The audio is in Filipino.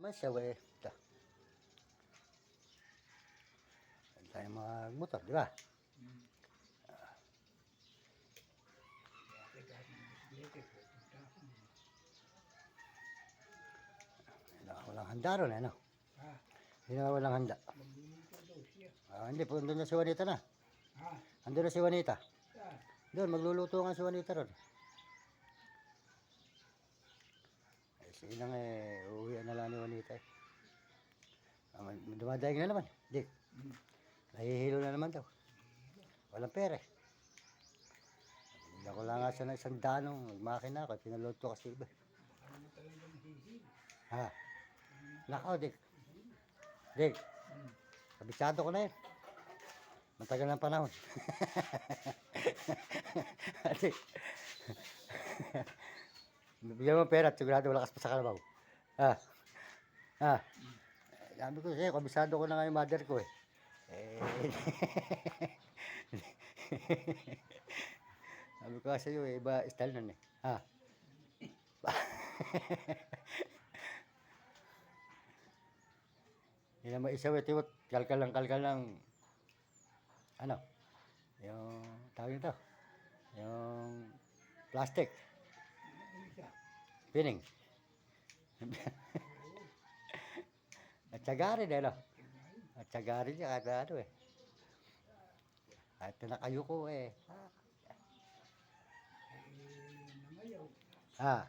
Masyaw eh. Ito. Saan tayo magmotor, di ba? Walang handa ron, ano? Hindi na walang handa. Hindi po, doon na si Juanita na. Andun na si Juanita. Doon, magluluto nga si Juanita ron. Eh, sinang uuwi na lang ni Juanita eh. Dumadaing na naman, Dick. Nahihilo na naman daw. Walang pera eh. Hindi ko lang nga siya ng isang danong magmakina ako. Pinaluto kasi iba. Ha? Nakaw, Dick. Dick. Kabisado ko na yun. Matagal ng panahon. Dick. Bigyan mo pera at sigurado wala kas pa sa kalabaw. Ha? Ha? Sabi ko sa'yo, kabisado ko na nga yung mother ko eh. Sabi ko sa'yo eh, iba style nun eh. Ha? Hindi naman isaw eh, tiwot. Kalkal lang. Ano? Yung, tawag nito. Yung plastic. Pining. At sagarin eh, no? At sagarin niya kahit ano eh. At nakayuko eh. Ha?